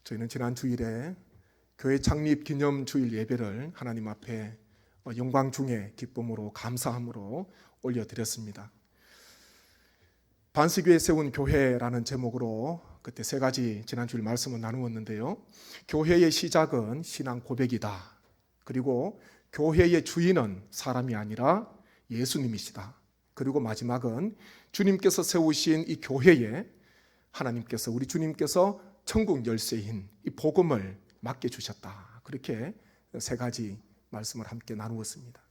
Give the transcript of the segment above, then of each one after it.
저희는 지난 주일에 교회 창립 기념 주일 예배를 하나님 앞에 영광 중에 기쁨으로 감사함으로 올려드렸습니다. 반스교회 세운 교회라는 제목으로 그때 세 가지 지난 주일 말씀을 나누었는데요. 교회의 시작은 신앙 고백이다. 그리고 교회의 주인은 사람이 아니라 예수님이시다. 그리고 마지막은 주님께서 세우신 이 교회에 하나님께서, 우리 주님께서 천국 열쇠인 이 복음을 맡겨주셨다. 그렇게 세 가지 말씀을 함께 나누었습니다.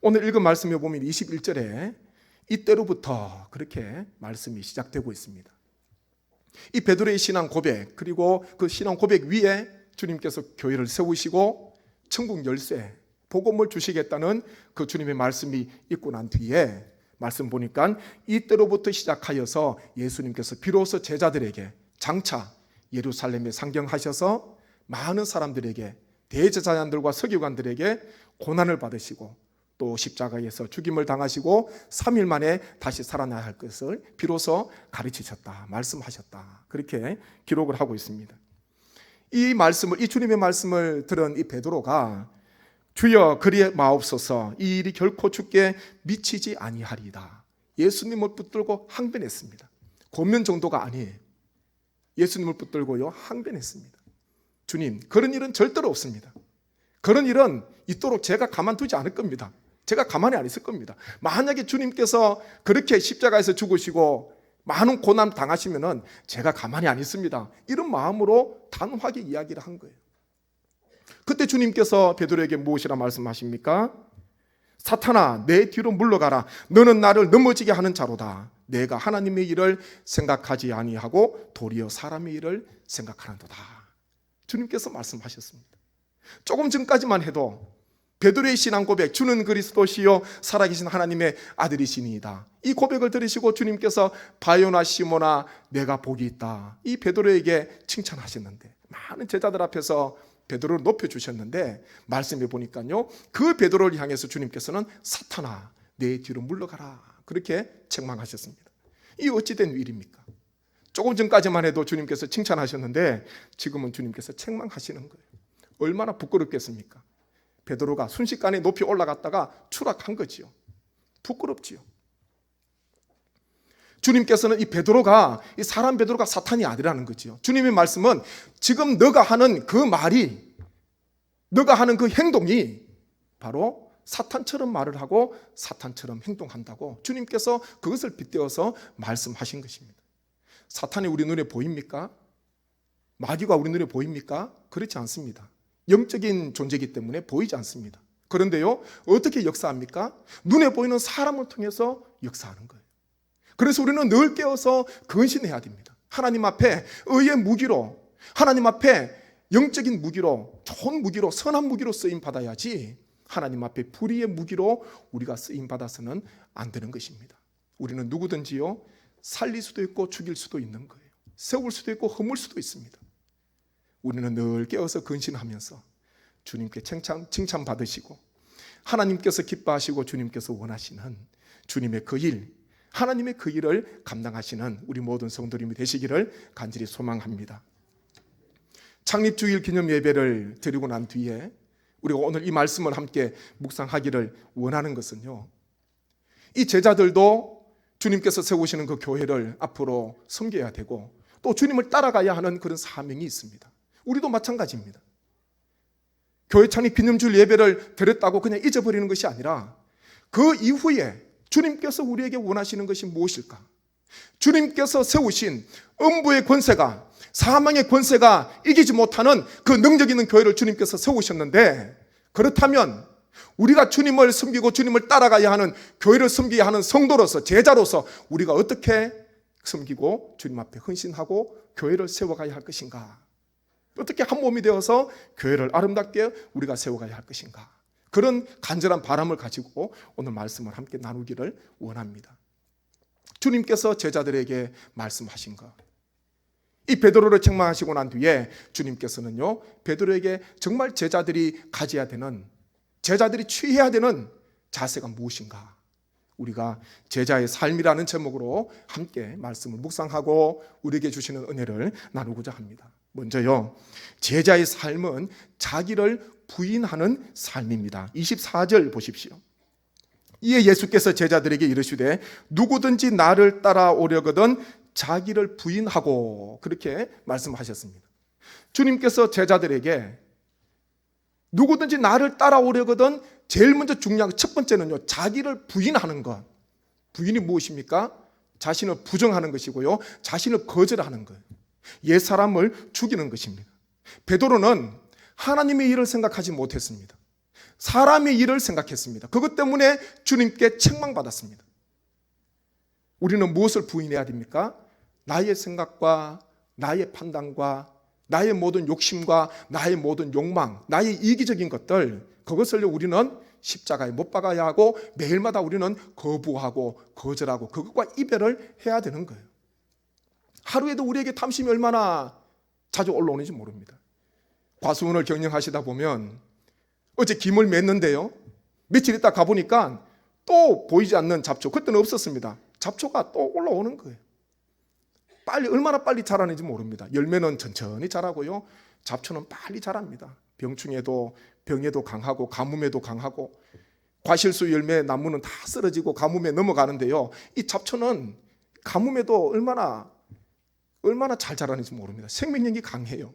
오늘 읽은 말씀에 보면 21절에 이때로부터 그렇게 말씀이 시작되고 있습니다. 이 베드로의 신앙 고백, 그리고 그 신앙 고백 위에 주님께서 교회를 세우시고 천국 열쇠, 복음을 주시겠다는 그 주님의 말씀이 있고 난 뒤에 말씀 보니까 이때로부터 시작하여서 예수님께서 비로소 제자들에게 장차 예루살렘에 상경하셔서 많은 사람들에게, 대제사장들과 서기관들에게 고난을 받으시고 또 십자가에서 죽임을 당하시고 3일 만에 다시 살아나야 할 것을 비로소 가르치셨다, 말씀하셨다. 그렇게 기록을 하고 있습니다. 이 주님의 말씀을 들은 이 베드로가 주여 그리 마옵소서, 이 일이 결코 주께 미치지 아니하리이다. 예수님을 붙들고 항변했습니다. 권면 정도가 아니에요. 예수님을 붙들고요 항변했습니다. 주님, 그런 일은 절대로 없습니다. 그런 일은 있도록 제가 가만두지 않을 겁니다. 제가 가만히 안 있을 겁니다. 만약에 주님께서 그렇게 십자가에서 죽으시고 많은 고난 당하시면은 제가 가만히 안 있습니다. 이런 마음으로 단호하게 이야기를 한 거예요. 그때 주님께서 베드로에게 무엇이라 말씀하십니까? 사탄아, 내 뒤로 물러가라. 너는 나를 넘어지게 하는 자로다. 내가 하나님의 일을 생각하지 아니하고 도리어 사람의 일을 생각하는도다. 주님께서 말씀하셨습니다. 조금 전까지만 해도 베드로의 신앙 고백, 주는 그리스도시요 살아계신 하나님의 아들이시니이다. 이 고백을 들으시고 주님께서 바요나 시모나 내가 복이 있다. 이 베드로에게 칭찬하셨는데, 많은 제자들 앞에서 베드로를 높여주셨는데 말씀해 보니까요, 그 베드로를 향해서 주님께서는 사탄아, 내 뒤로 물러가라. 그렇게 책망하셨습니다. 이 어찌된 일입니까? 조금 전까지만 해도 주님께서 칭찬하셨는데 지금은 주님께서 책망하시는 거예요. 얼마나 부끄럽겠습니까? 베드로가 순식간에 높이 올라갔다가 추락한 거지요. 부끄럽지요. 주님께서는 이 사람 베드로가 사탄이 아니라는 거지요. 주님의 말씀은 지금 너가 하는 그 말이, 너가 하는 그 행동이 바로 사탄처럼 말을 하고 사탄처럼 행동한다고 주님께서 그것을 빗대어서 말씀하신 것입니다. 사탄이 우리 눈에 보입니까? 마귀가 우리 눈에 보입니까? 그렇지 않습니다. 영적인 존재이기 때문에 보이지 않습니다. 그런데요, 어떻게 역사합니까? 눈에 보이는 사람을 통해서 역사하는 거예요. 그래서 우리는 늘 깨어서 근신해야 됩니다. 하나님 앞에 의의 무기로, 하나님 앞에 영적인 무기로, 좋은 무기로, 선한 무기로 쓰임 받아야지 하나님 앞에 불의의 무기로 우리가 쓰임 받아서는 안 되는 것입니다. 우리는 누구든지요 살릴 수도 있고 죽일 수도 있는 거예요. 세울 수도 있고 허물 수도 있습니다. 우리는 늘 깨어서 근신하면서 주님께 칭찬 받으시고 하나님께서 기뻐하시고 주님께서 원하시는 주님의 그 일, 하나님의 그 일을 감당하시는 우리 모든 성도님이 되시기를 간절히 소망합니다. 창립주일 기념 예배를 드리고 난 뒤에 우리가 오늘 이 말씀을 함께 묵상하기를 원하는 것은요, 이 제자들도 주님께서 세우시는 그 교회를 앞으로 섬겨야 되고 또 주님을 따라가야 하는 그런 사명이 있습니다. 우리도 마찬가지입니다. 교회 창립 기념주일 예배를 드렸다고 그냥 잊어버리는 것이 아니라 그 이후에 주님께서 우리에게 원하시는 것이 무엇일까? 주님께서 세우신 음부의 권세가, 사망의 권세가 이기지 못하는 그 능력 있는 교회를 주님께서 세우셨는데, 그렇다면 우리가 주님을 섬기고 주님을 따라가야 하는, 교회를 섬겨야 하는 성도로서, 제자로서 우리가 어떻게 섬기고 주님 앞에 헌신하고 교회를 세워가야 할 것인가? 어떻게 한 몸이 되어서 교회를 아름답게 우리가 세워가야 할 것인가? 그런 간절한 바람을 가지고 오늘 말씀을 함께 나누기를 원합니다. 주님께서 제자들에게 말씀하신 것, 이 베드로를 책망하시고 난 뒤에 주님께서는요, 베드로에게 정말 제자들이 가져야 되는, 제자들이 취해야 되는 자세가 무엇인가? 우리가 제자의 삶이라는 제목으로 함께 말씀을 묵상하고 우리에게 주시는 은혜를 나누고자 합니다. 먼저요, 제자의 삶은 자기를 부인하는 삶입니다. 24절 보십시오. 이에 예수께서 제자들에게 이르시되 누구든지 나를 따라오려거든 자기를 부인하고, 그렇게 말씀하셨습니다. 주님께서 제자들에게 누구든지 나를 따라오려거든 제일 먼저 중요한 첫 번째는요, 자기를 부인하는 것. 부인이 무엇입니까? 자신을 부정하는 것이고요, 자신을 거절하는 것, 옛사람을 죽이는 것입니다. 베드로는 하나님의 일을 생각하지 못했습니다. 사람의 일을 생각했습니다. 그것 때문에 주님께 책망받았습니다. 우리는 무엇을 부인해야 됩니까? 나의 생각과 나의 판단과 나의 모든 욕심과 나의 모든 욕망, 나의 이기적인 것들, 그것을 우리는 십자가에 못 박아야 하고 매일마다 우리는 거부하고 거절하고 그것과 이별을 해야 되는 거예요. 하루에도 우리에게 탐심이 얼마나 자주 올라오는지 모릅니다. 과수원을 경영하시다 보면 어제 김을 맸는데요, 며칠 있다 가보니까 또 보이지 않는 잡초, 그때는 없었습니다. 잡초가 또 올라오는 거예요. 얼마나 빨리 자라는지 모릅니다. 열매는 천천히 자라고요, 잡초는 빨리 자랍니다. 병충해도 병에도 강하고 가뭄에도 강하고, 과실수 열매 나무는 다 쓰러지고 가뭄에 넘어가는데요, 이 잡초는 가뭄에도 얼마나 잘 자라는지 모릅니다. 생명력이 강해요.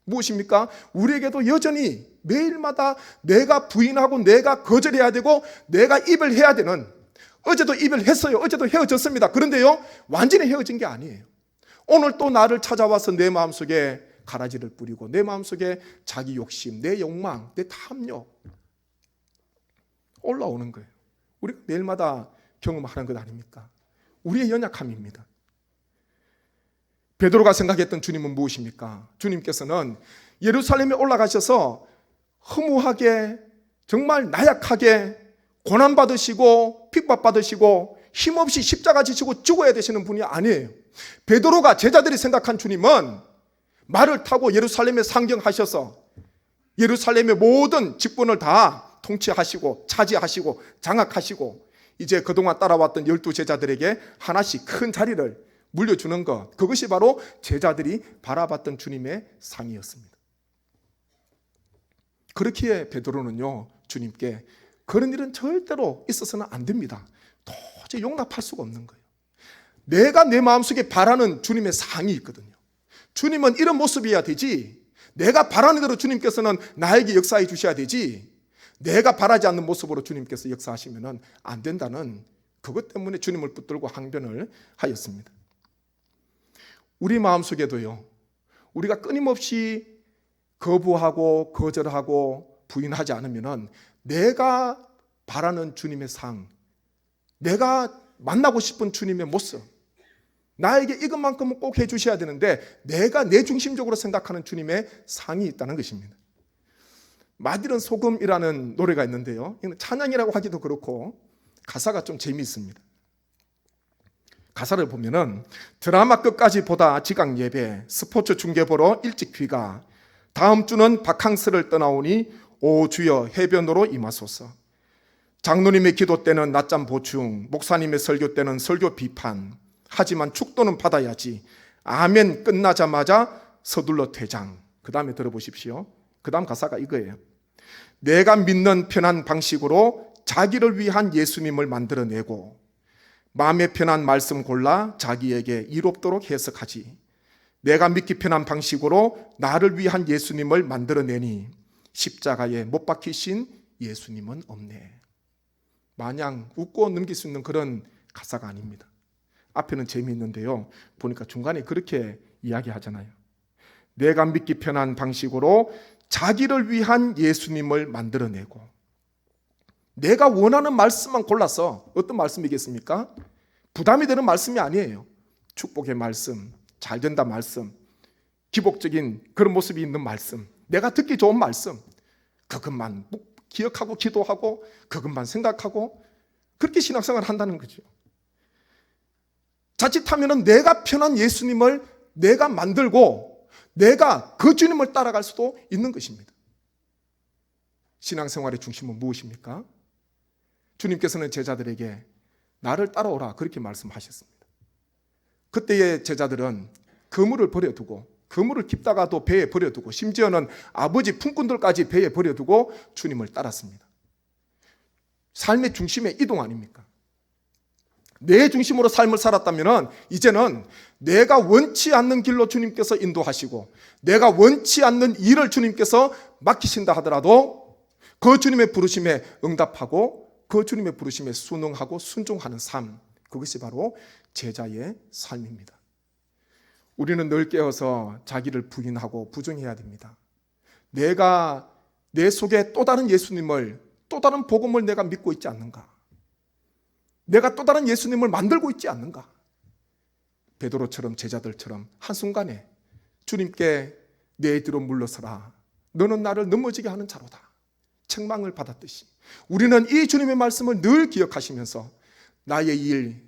무엇입니까? 우리에게도 여전히 매일마다 내가 부인하고 내가 거절해야 되고 내가 이별해야 되는, 어제도 이별했어요. 어제도 헤어졌습니다. 그런데요, 완전히 헤어진 게 아니에요. 오늘 또 나를 찾아와서 내 마음속에 가라지를 뿌리고 내 마음속에 자기 욕심, 내 욕망, 내 탐욕 올라오는 거예요. 우리가 매일마다 경험하는 것 아닙니까? 우리의 연약함입니다. 베드로가 생각했던 주님은 무엇입니까? 주님께서는 예루살렘에 올라가셔서 허무하게, 정말 나약하게 고난받으시고 핍박받으시고 힘없이 십자가 지시고 죽어야 되시는 분이 아니에요. 베드로가, 제자들이 생각한 주님은 말을 타고 예루살렘에 상경하셔서 예루살렘의 모든 직분을 다 통치하시고 차지하시고 장악하시고 이제 그동안 따라왔던 12제자들에게 하나씩 큰 자리를 물려주는 것, 그것이 바로 제자들이 바라봤던 주님의 상이었습니다. 그렇기에 베드로는요, 주님께 그런 일은 절대로 있어서는 안 됩니다. 도저히 용납할 수가 없는 거예요. 내가 내 마음속에 바라는 주님의 상이 있거든요. 주님은 이런 모습이어야 되지, 내가 바라는 대로 주님께서는 나에게 역사해 주셔야 되지, 내가 바라지 않는 모습으로 주님께서 역사하시면 안 된다는, 그것 때문에 주님을 붙들고 항변을 하였습니다. 우리 마음속에도요, 우리가 끊임없이 거부하고 거절하고 부인하지 않으면 내가 바라는 주님의 상, 내가 만나고 싶은 주님의 모습, 나에게 이것만큼은 꼭 해주셔야 되는데 내가 내 중심적으로 생각하는 주님의 상이 있다는 것입니다. 마디른 소금이라는 노래가 있는데요, 이건 찬양이라고 하기도 그렇고 가사가 좀 재미있습니다. 가사를 보면은 드라마 끝까지 보다 지각 예배, 스포츠 중계 보러 일찍 귀가, 다음 주는 바캉스를 떠나오니 오 주여 해변으로 임하소서. 장로님의 기도 때는 낮잠 보충, 목사님의 설교 때는 설교 비판, 하지만 축도는 받아야지. 아멘 끝나자마자 서둘러 퇴장. 그 다음에 들어보십시오. 그 다음 가사가 이거예요. 내가 믿는 편한 방식으로 자기를 위한 예수님을 만들어내고 마음에 편한 말씀 골라 자기에게 이롭도록 해석하지. 내가 믿기 편한 방식으로 나를 위한 예수님을 만들어내니 십자가에 못 박히신 예수님은 없네. 마냥 웃고 넘길 수 있는 그런 가사가 아닙니다. 앞에는 재미있는데요, 보니까 중간에 그렇게 이야기하잖아요. 내가 믿기 편한 방식으로 자기를 위한 예수님을 만들어내고, 내가 원하는 말씀만 골라서, 어떤 말씀이겠습니까? 부담이 되는 말씀이 아니에요. 축복의 말씀, 잘 된다 말씀, 기복적인 그런 모습이 있는 말씀, 내가 듣기 좋은 말씀, 그것만 기억하고 기도하고 그것만 생각하고 그렇게 신앙생활을 한다는 거죠. 자칫하면 내가 편한 예수님을 내가 만들고 내가 그 주님을 따라갈 수도 있는 것입니다. 신앙생활의 중심은 무엇입니까? 주님께서는 제자들에게 나를 따라오라 그렇게 말씀하셨습니다. 그때의 제자들은 그물을 버려두고, 그물을 깁다가도 배에 버려두고, 심지어는 아버지 품꾼들까지 배에 버려두고 주님을 따랐습니다. 삶의 중심의 이동 아닙니까? 내 중심으로 삶을 살았다면 이제는 내가 원치 않는 길로 주님께서 인도하시고 내가 원치 않는 일을 주님께서 맡기신다 하더라도 그 주님의 부르심에 응답하고 그 주님의 부르심에 순응하고 순종하는 삶, 그것이 바로 제자의 삶입니다. 우리는 늘 깨어서 자기를 부인하고 부정해야 됩니다. 내가 내 속에 또 다른 예수님을, 또 다른 복음을 내가 믿고 있지 않는가? 내가 또 다른 예수님을 만들고 있지 않는가? 베드로처럼 제자들처럼 한순간에 주님께 내 뒤로 물러서라. 너는 나를 넘어지게 하는 자로다. 책망을 받았듯이 우리는 이 주님의 말씀을 늘 기억하시면서 나의 일,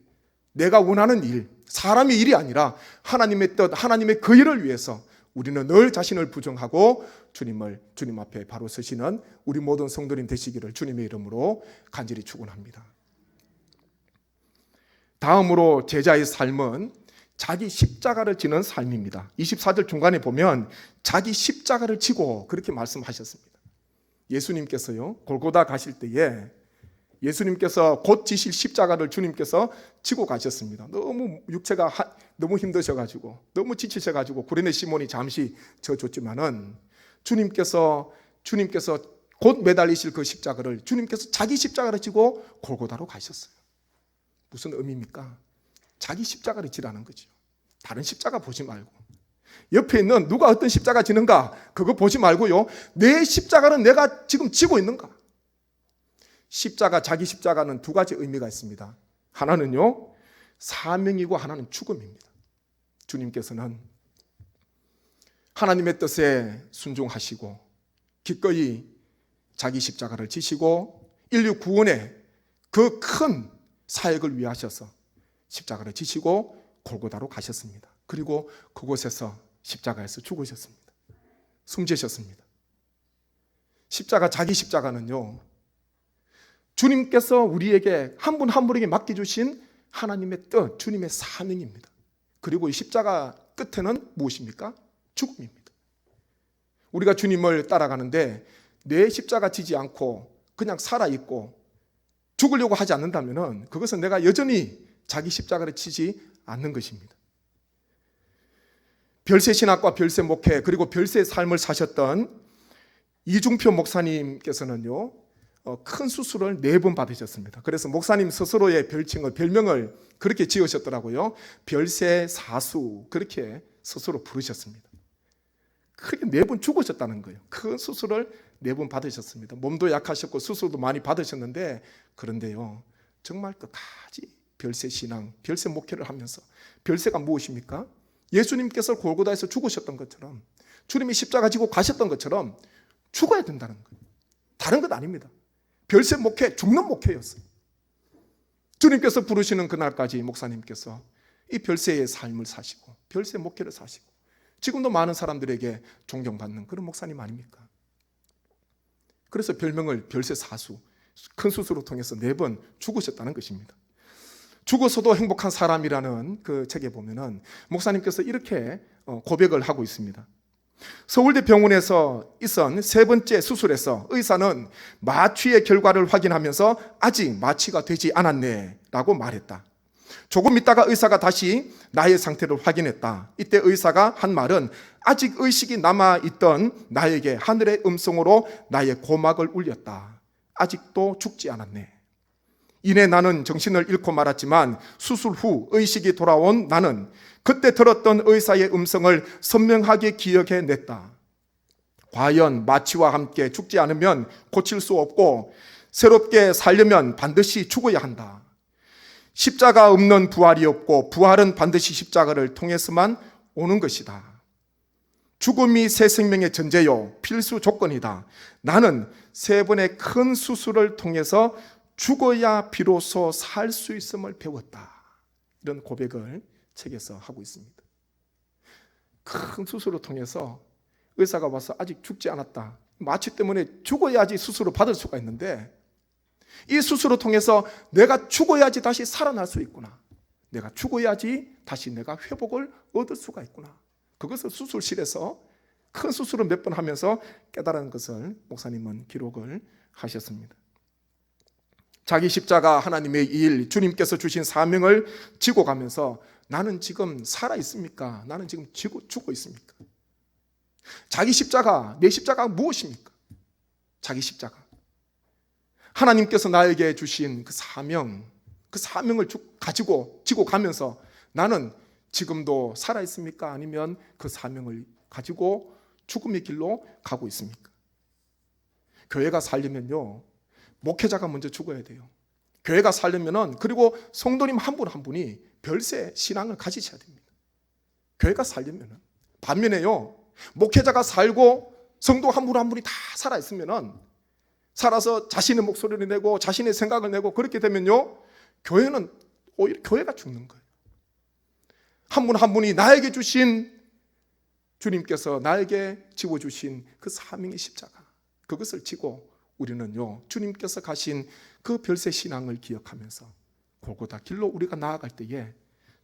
내가 원하는 일, 사람의 일이 아니라 하나님의 뜻, 하나님의 그 일을 위해서 우리는 늘 자신을 부정하고 주님 앞에 바로 서시는 우리 모든 성도님 되시기를 주님의 이름으로 간절히 축원합니다. 다음으로 제자의 삶은 자기 십자가를 지는 삶입니다. 24절 중간에 보면 자기 십자가를 지고 그렇게 말씀하셨습니다. 예수님께서요, 골고다 가실 때에 예수님께서 곧 지실 십자가를 주님께서 지고 가셨습니다. 너무 육체가 너무 힘드셔가지고, 너무 지치셔가지고 구레네 시몬이 잠시 져줬지만은 주님께서 곧 매달리실 그 십자가를 주님께서 자기 십자가를 지고 골고다로 가셨어요. 무슨 의미입니까? 자기 십자가를 지라는 거죠. 다른 십자가 보지 말고 옆에 있는 누가 어떤 십자가 지는가 그거 보지 말고요, 내 십자가는 내가 지금 지고 있는가? 십자가, 자기 십자가는 두 가지 의미가 있습니다. 하나는요, 사명이고 하나는 죽음입니다. 주님께서는 하나님의 뜻에 순종하시고 기꺼이 자기 십자가를 지시고 인류 구원의 그 큰 사역을 위하셔서 십자가를 지시고 골고다로 가셨습니다. 그리고 그곳에서 십자가에서 죽으셨습니다. 숨지셨습니다. 십자가, 자기 십자가는요, 주님께서 우리에게 한 분 한 분에게 맡겨주신 하나님의 뜻, 주님의 사명입니다. 그리고 이 십자가 끝에는 무엇입니까? 죽음입니다. 우리가 주님을 따라가는데 내 십자가 지지 않고 그냥 살아있고 죽으려고 하지 않는다면 그것은 내가 여전히 자기 십자가를 지지 않는 것입니다. 별세 신학과 별세 목회 그리고 별세의 삶을 사셨던 이중표 목사님께서는요, 큰 수술을 4번 받으셨습니다. 그래서 목사님 스스로의 별명을 그렇게 지으셨더라고요. 별세 사수, 그렇게 스스로 부르셨습니다. 크게 4번 죽으셨다는 거예요. 큰 수술을 4번 받으셨습니다. 몸도 약하셨고 수술도 많이 받으셨는데, 그런데요, 정말 끝까지 별세 신앙, 별세 목회를 하면서, 별세가 무엇입니까? 예수님께서 골고다에서 죽으셨던 것처럼, 주님이 십자가 지고 가셨던 것처럼 죽어야 된다는 거예요. 다른 것 아닙니다. 별세 목회, 죽는 목회였어요. 주님께서 부르시는 그날까지 목사님께서 이 별세의 삶을 사시고 별세 목회를 사시고 지금도 많은 사람들에게 존경받는 그런 목사님 아닙니까? 그래서 별명을 별세 사수, 큰 수술을 통해서 4번 죽으셨다는 것입니다. 죽어서도 행복한 사람이라는 그 책에 보면은 목사님께서 이렇게 고백을 하고 있습니다. 서울대 병원에서 있은 3번째 수술에서 의사는 마취의 결과를 확인하면서 아직 마취가 되지 않았네 라고 말했다. 조금 있다가 의사가 다시 나의 상태를 확인했다. 이때 의사가 한 말은 아직 의식이 남아있던 나에게 하늘의 음성으로 나의 고막을 울렸다. 아직도 죽지 않았네. 이내 나는 정신을 잃고 말았지만 수술 후 의식이 돌아온 나는 그때 들었던 의사의 음성을 선명하게 기억해냈다. 과연 마취와 함께 죽지 않으면 고칠 수 없고 새롭게 살려면 반드시 죽어야 한다. 십자가 없는 부활이 없고 부활은 반드시 십자가를 통해서만 오는 것이다. 죽음이 새 생명의 전제요, 필수 조건이다. 나는 3번의 큰 수술을 통해서 죽어야 비로소 살 수 있음을 배웠다. 이런 고백을 책에서 하고 있습니다. 큰 수술을 통해서 의사가 와서 아직 죽지 않았다. 마취 때문에 죽어야지 수술을 받을 수가 있는데 이 수술을 통해서 내가 죽어야지 다시 살아날 수 있구나. 내가 죽어야지 다시 내가 회복을 얻을 수가 있구나. 그것을 수술실에서 큰 수술을 몇 번 하면서 깨달은 것을 목사님은 기록을 하셨습니다. 자기 십자가, 하나님의 일, 주님께서 주신 사명을 지고 가면서 나는 지금 살아 있습니까? 나는 지금 죽고 있습니까? 자기 십자가, 내 십자가가 무엇입니까? 자기 십자가. 하나님께서 나에게 주신 그 사명을 가지고 지고 가면서 나는 지금도 살아 있습니까? 아니면 그 사명을 가지고 죽음의 길로 가고 있습니까? 교회가 살려면요, 목회자가 먼저 죽어야 돼요. 교회가 살려면은, 그리고 성도님 한 분 한 분이 별세 신앙을 가지셔야 됩니다. 교회가 살려면은. 반면에요, 목회자가 살고 성도 한 분 한 분이 다 살아 있으면은, 살아서 자신의 목소리를 내고 자신의 생각을 내고 그렇게 되면요, 교회는 오히려 교회가 죽는 거예요. 한 분 한 분이 나에게 주신, 주님께서 나에게 지워주신 그 사명의 십자가, 그것을 지고 우리는요, 주님께서 가신 그 별세 신앙을 기억하면서 골고다 길로 우리가 나아갈 때에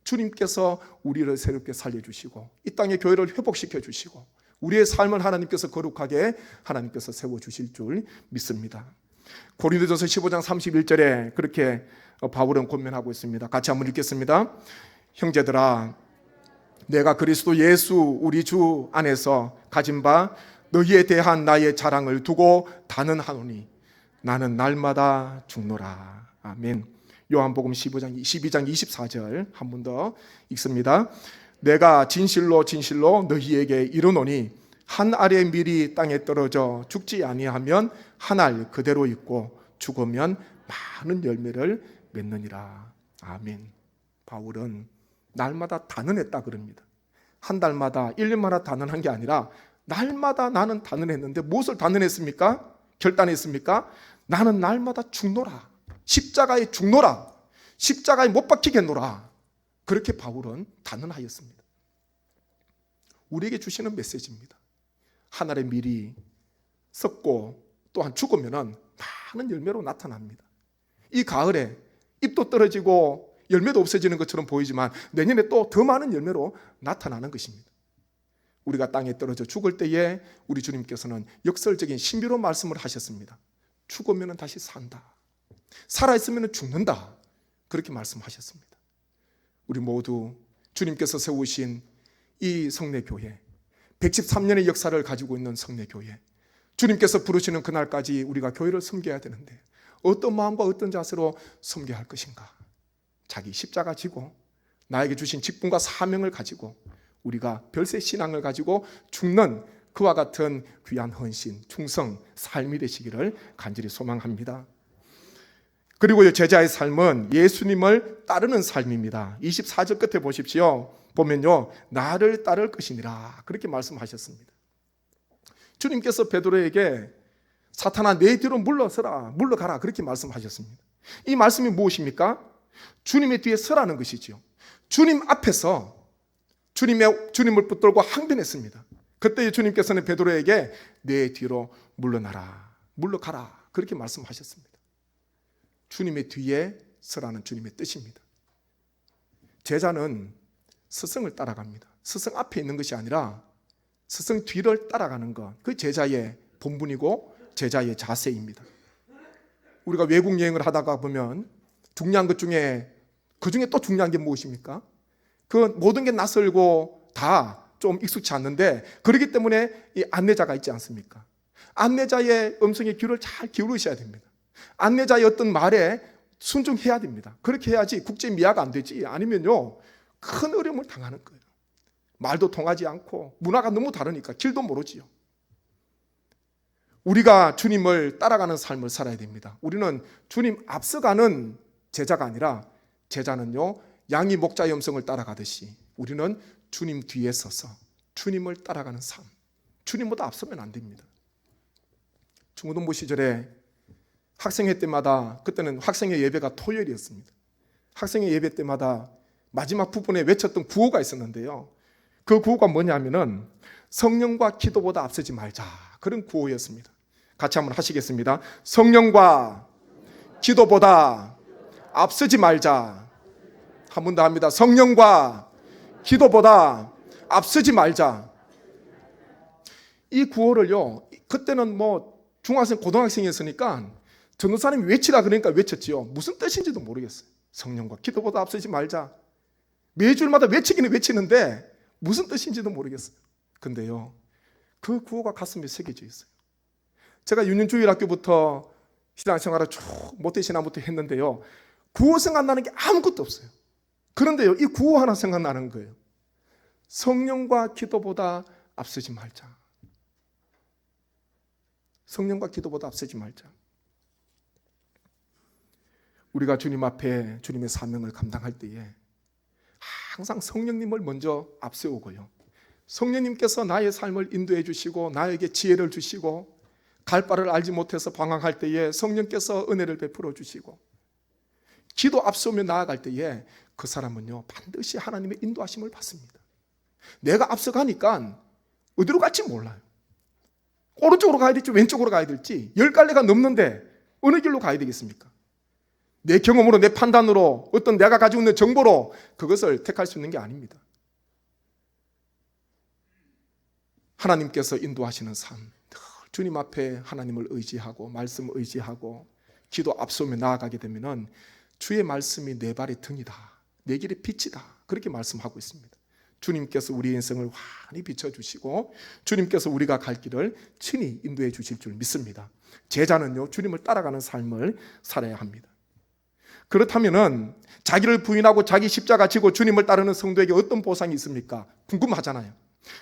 주님께서 우리를 새롭게 살려주시고 이 땅의 교회를 회복시켜 주시고 우리의 삶을 하나님께서 거룩하게 하나님께서 세워주실 줄 믿습니다. 고린도전서 15장 31절에 그렇게 바울은 권면하고 있습니다. 같이 한번 읽겠습니다. 형제들아, 내가 그리스도 예수 우리 주 안에서 가진 바 너희에 대한 나의 자랑을 두고 단언하노니 나는 날마다 죽노라. 아멘. 요한복음 12장 24절 한 번 더 읽습니다. 내가 진실로 진실로 너희에게 이르노니 한 알의 밀이 땅에 떨어져 죽지 아니하면 한 알 그대로 있고 죽으면 많은 열매를 맺느니라. 아멘. 바울은 날마다 단언했다 그럽니다. 한 달마다 1년마다 단언한 게 아니라 날마다 나는 단언했는데 무엇을 단언했습니까? 결단했습니까? 나는 날마다 죽노라. 십자가에 죽노라. 십자가에 못 박히겠노라. 그렇게 바울은 단언하였습니다. 우리에게 주시는 메시지입니다. 하늘의 밀이 썩고 또한 죽으면 많은 열매로 나타납니다. 이 가을에 잎도 떨어지고 열매도 없어지는 것처럼 보이지만 내년에 또 더 많은 열매로 나타나는 것입니다. 우리가 땅에 떨어져 죽을 때에 우리 주님께서는 역설적인 신비로운 말씀을 하셨습니다. 죽으면 다시 산다. 살아있으면 죽는다. 그렇게 말씀하셨습니다. 우리 모두 주님께서 세우신 이 성례교회, 113년의 역사를 가지고 있는 성례교회, 주님께서 부르시는 그날까지 우리가 교회를 섬겨야 되는데 어떤 마음과 어떤 자세로 섬겨야 할 것인가? 자기 십자가 지고 나에게 주신 직분과 사명을 가지고 우리가 별세 신앙을 가지고 죽는 그와 같은 귀한 헌신, 충성, 삶이 되시기를 간절히 소망합니다. 그리고 제자의 삶은 예수님을 따르는 삶입니다. 24절 끝에 보십시오. 보면요, 나를 따를 것이니라 그렇게 말씀하셨습니다. 주님께서 베드로에게 사탄아 내 뒤로 물러서라, 물러가라 그렇게 말씀하셨습니다. 이 말씀이 무엇입니까? 주님의 뒤에 서라는 것이죠. 주님 앞에서 주님을 붙들고 항변했습니다. 그때 주님께서는 베드로에게 내 뒤로 물러나라, 물러가라 그렇게 말씀하셨습니다. 주님의 뒤에 서라는 주님의 뜻입니다. 제자는 스승을 따라갑니다. 스승 앞에 있는 것이 아니라 스승 뒤를 따라가는 것, 그 제자의 본분이고 제자의 자세입니다. 우리가 외국 여행을 하다가 보면 중요한 것 중에 그중에 또 중요한 게 무엇입니까? 그 모든 게 낯설고 다 좀 익숙치 않는데 그렇기 때문에 이 안내자가 있지 않습니까? 안내자의 음성에 귀를 잘 기울이셔야 됩니다. 안내자의 어떤 말에 순종해야 됩니다. 그렇게 해야지 국제 미화가 안 되지 아니면요 큰 어려움을 당하는 거예요. 말도 통하지 않고 문화가 너무 다르니까 길도 모르지요. 우리가 주님을 따라가는 삶을 살아야 됩니다. 우리는 주님 앞서가는 제자가 아니라 제자는요 양이 목자의 음성을 따라가듯이 우리는 주님 뒤에 서서 주님을 따라가는 삶, 주님보다 앞서면 안 됩니다. 중고등부 시절에 학생회 때마다, 그때는 학생회 예배가 토요일이었습니다. 학생회 예배 때마다 마지막 부분에 외쳤던 구호가 있었는데요, 그 구호가 뭐냐면은 성령과 기도보다 앞서지 말자, 그런 구호였습니다. 같이 한번 하시겠습니다. 성령과 기도보다 앞서지 말자. 한 번 더 합니다. 성령과 기도보다 앞서지 말자. 이 구호를요, 그때는 뭐 중학생, 고등학생이었으니까 전도사님이 외치라 그러니까 외쳤지요. 무슨 뜻인지도 모르겠어요. 성령과 기도보다 앞서지 말자. 매주일마다 외치기는 외치는데 무슨 뜻인지도 모르겠어요. 근데요, 그 구호가 가슴에 새겨져 있어요. 제가 유년주일학교부터 신앙생활을 쭉 모태신앙부터 했는데요, 구호 생각나는 게 아무것도 없어요. 그런데요, 이 구호 하나 생각나는 거예요. 성령과 기도보다 앞서지 말자. 성령과 기도보다 앞서지 말자. 우리가 주님 앞에 주님의 사명을 감당할 때에 항상 성령님을 먼저 앞세우고요, 성령님께서 나의 삶을 인도해 주시고 나에게 지혜를 주시고 갈 바를 알지 못해서 방황할 때에 성령께서 은혜를 베풀어 주시고 기도 앞서며 나아갈 때에 그 사람은요 반드시 하나님의 인도하심을 받습니다. 내가 앞서가니까 어디로 갈지 몰라요. 오른쪽으로 가야 될지 왼쪽으로 가야 될지 10갈래가 넘는데 어느 길로 가야 되겠습니까? 내 경험으로, 내 판단으로, 어떤 내가 가지고 있는 정보로 그것을 택할 수 있는 게 아닙니다. 하나님께서 인도하시는 삶, 늘 주님 앞에 하나님을 의지하고 말씀을 의지하고 기도 앞서며 나아가게 되면 주의 말씀이 내 발의 등이다, 내 길의 빛이다, 그렇게 말씀하고 있습니다. 주님께서 우리의 인생을 환히 비춰주시고 주님께서 우리가 갈 길을 친히 인도해 주실 줄 믿습니다. 제자는요 주님을 따라가는 삶을 살아야 합니다. 그렇다면 자기를 부인하고 자기 십자가 지고 주님을 따르는 성도에게 어떤 보상이 있습니까? 궁금하잖아요.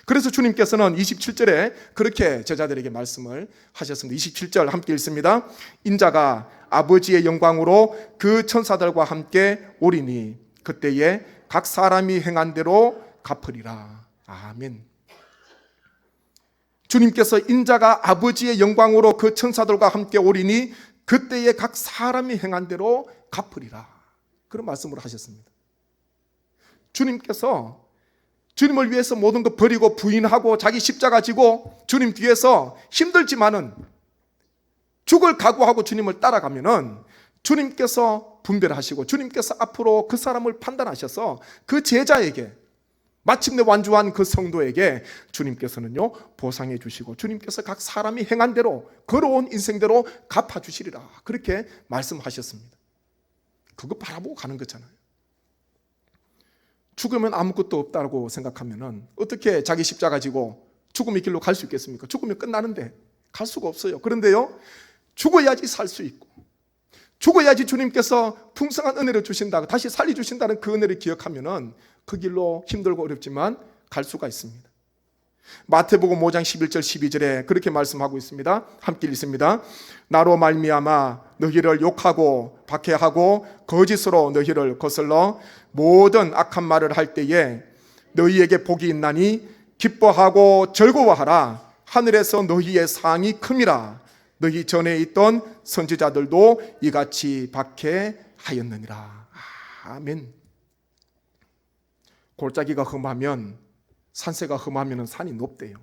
그래서 주님께서는 27절에 그렇게 제자들에게 말씀을 하셨습니다. 27절 함께 읽습니다. 인자가 아버지의 영광으로 그 천사들과 함께 오리니 그때에 각 사람이 행한 대로 갚으리라. 아멘. 주님께서 인자가 아버지의 영광으로 그 천사들과 함께 오리니 그때에 각 사람이 행한 대로 갚으리라. 그런 말씀을 하셨습니다. 주님께서 주님을 위해서 모든 것 버리고 부인하고 자기 십자가 지고 주님 뒤에서 힘들지만은 죽을 각오하고 주님을 따라가면은 주님께서 분별하시고 주님께서 앞으로 그 사람을 판단하셔서 그 제자에게 마침내 완주한 그 성도에게 주님께서는요 보상해 주시고 주님께서 각 사람이 행한 대로 걸어온 인생대로 갚아주시리라 그렇게 말씀하셨습니다. 그거 바라보고 가는 거잖아요. 죽으면 아무것도 없다고 생각하면 어떻게 자기 십자가 지고 죽음의 길로 갈 수 있겠습니까? 죽으면 끝나는데 갈 수가 없어요. 그런데요 죽어야지 살 수 있고 죽어야지 주님께서 풍성한 은혜를 주신다고 다시 살려주신다는 그 은혜를 기억하면 그 길로 힘들고 어렵지만 갈 수가 있습니다. 마태복음 5장 11절 12절에 그렇게 말씀하고 있습니다. 함께 읽습니다. 나로 말미암아 너희를 욕하고 박해하고 거짓으로 너희를 거슬러 모든 악한 말을 할 때에 너희에게 복이 있나니 기뻐하고 즐거워하라. 하늘에서 너희의 상이 큼이라. 너희 전에 있던 선지자들도 이같이 박해하였느니라. 아멘. 골짜기가 험하면 산세가 험하면 산이 높대요.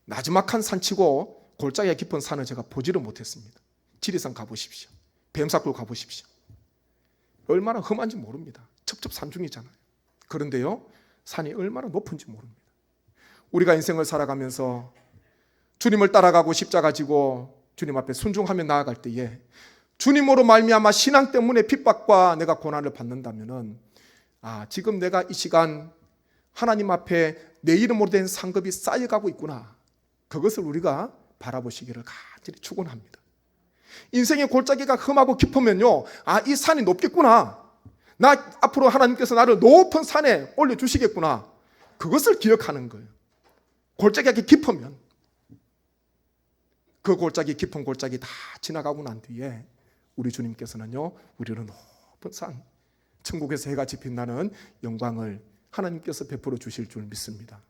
나지막한 산치고 골짜기가 깊은 산을 제가 보지를 못했습니다. 지리산 가보십시오. 뱀사골 가보십시오. 얼마나 험한지 모릅니다. 첩첩산중이잖아요. 그런데요 산이 얼마나 높은지 모릅니다. 우리가 인생을 살아가면서 주님을 따라가고 십자가 지고 주님 앞에 순종하며 나아갈 때에 주님으로 말미암아 신앙 때문에 핍박과 내가 고난을 받는다면은 지금 내가 이 시간 하나님 앞에 내 이름으로 된 상급이 쌓여가고 있구나. 그것을 우리가 바라보시기를 간절히 축원합니다. 인생의 골짜기가 험하고 깊으면요 이 산이 높겠구나. 나 앞으로 하나님께서 나를 높은 산에 올려주시겠구나. 그것을 기억하는 거예요. 골짜기가 깊으면 그 골짜기 깊은 골짜기 다 지나가고 난 뒤에 우리 주님께서는요 우리를 높은 산 천국에서 해가 빛나는 영광을 하나님께서 베풀어 주실 줄 믿습니다.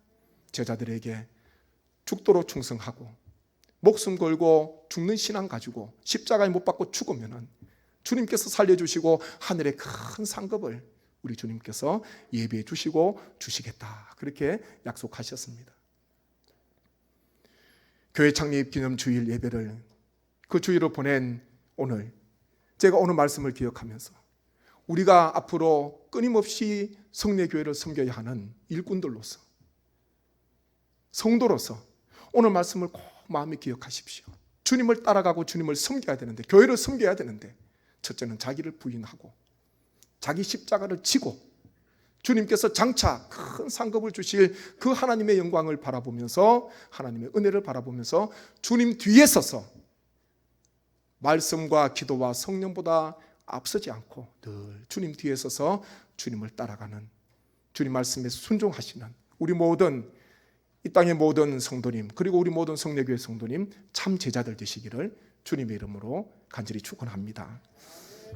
제자들에게 죽도록 충성하고 목숨 걸고 죽는 신앙 가지고 십자가에 못 박고 죽으면은 주님께서 살려주시고 하늘의 큰 상급을 우리 주님께서 예비해 주시고 주시겠다 그렇게 약속하셨습니다. 교회 창립 기념 주일 예배를 그 주일을 보낸 오늘 제가 오늘 말씀을 기억하면서 우리가 앞으로 끊임없이 성례교회를 섬겨야 하는 일꾼들로서, 성도로서 오늘 말씀을 꼭 마음에 기억하십시오. 주님을 따라가고 주님을 섬겨야 되는데, 교회를 섬겨야 되는데, 첫째는 자기를 부인하고 자기 십자가를 지고 주님께서 장차 큰 상급을 주실 그 하나님의 영광을 바라보면서, 하나님의 은혜를 바라보면서 주님 뒤에 서서 말씀과 기도와 성령보다 앞서지 않고 늘 주님 뒤에 서서 주님을 따라가는, 주님 말씀에 순종하시는 우리 모든, 이 땅의 모든 성도님, 그리고 우리 모든 성례교회 성도님 참 제자들 되시기를 주님의 이름으로 간절히 축원합니다.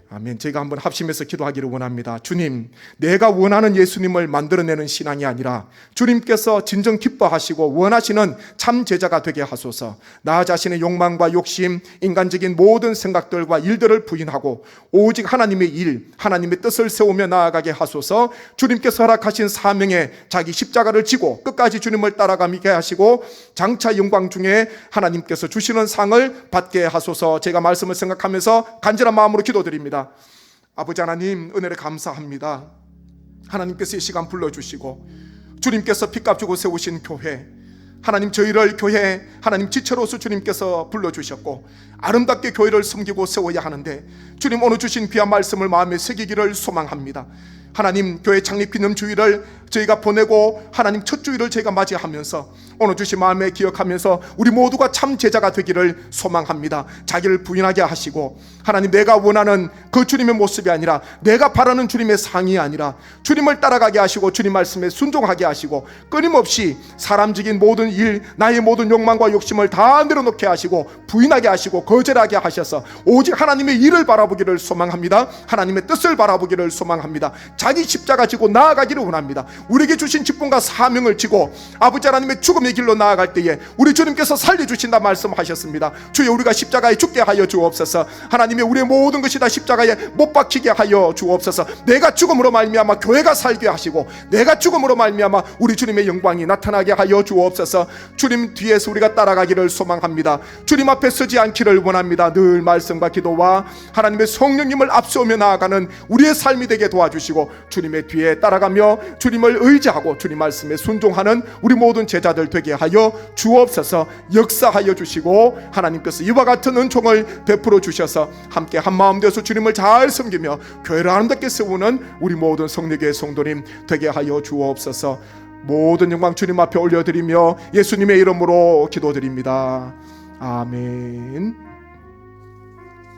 아멘. 제가 한번 합심해서 기도하기를 원합니다. 주님, 내가 원하는 예수님을 만들어내는 신앙이 아니라 주님께서 진정 기뻐하시고 원하시는 참 제자가 되게 하소서. 나 자신의 욕망과 욕심, 인간적인 모든 생각들과 일들을 부인하고 오직 하나님의 일, 하나님의 뜻을 세우며 나아가게 하소서. 주님께서 허락하신 사명에 자기 십자가를 지고 끝까지 주님을 따라가게 하시고 장차 영광 중에 하나님께서 주시는 상을 받게 하소서. 제가 말씀을 생각하면서 간절한 마음으로 기도드립니다. 아버지 하나님, 은혜를 감사합니다. 하나님께서 이 시간 불러주시고 주님께서 피값 주고 세우신 교회, 하나님 저희를 교회 하나님 지체로서 주님께서 불러주셨고 아름답게 교회를 섬기고 세워야 하는데, 주님 오늘 주신 귀한 말씀을 마음에 새기기를 소망합니다. 하나님, 교회 창립 기념 주일을 저희가 보내고 하나님 첫 주일을 저희가 맞이하면서 오늘 주신 마음에 기억하면서 우리 모두가 참 제자가 되기를 소망합니다. 자기를 부인하게 하시고 하나님, 내가 원하는 그 주님의 모습이 아니라, 내가 바라는 주님의 상이 아니라 주님을 따라가게 하시고 주님 말씀에 순종하게 하시고 끊임없이 사람적인 모든 일, 나의 모든 욕망과 욕심을 다 내려놓게 하시고 부인하게 하시고 거절하게 하셔서 오직 하나님의 일을 바라보기를 소망합니다. 하나님의 뜻을 바라보기를 소망합니다. 자기 십자가 지고 나아가기를 원합니다. 우리에게 주신 직분과 사명을 지고 아버지 하나님의 죽음의 길로 나아갈 때에 우리 주님께서 살려주신다 말씀하셨습니다. 주여, 우리가 십자가에 죽게 하여 주옵소서. 하나님의 우리의 모든 것이 다 십자가에 못 박히게 하여 주옵소서. 내가 죽음으로 말미암아 교회가 살게 하시고 내가 죽음으로 말미암아 우리 주님의 영광이 나타나게 하여 주옵소서. 주님 뒤에서 우리가 따라가기를 소망합니다. 주님 앞에 서지 않기를 원합니다. 늘 말씀과 기도와 하나님의 성령님을 앞세우며 나아가는 우리의 삶이 되게 도와주시고 주님의 뒤에 따라가며 주님을 의지하고 주님 말씀에 순종하는 우리 모든 제자들 되게 하여 주옵소서. 역사하여 주시고 하나님께서 이와 같은 은총을 베풀어 주셔서 함께 한마음 되어서 주님을 잘 섬기며 교회를 아름답게 세우는 우리 모든 성례교회 성도님 되게 하여 주옵소서. 모든 영광 주님 앞에 올려드리며 예수님의 이름으로 기도드립니다. 아멘.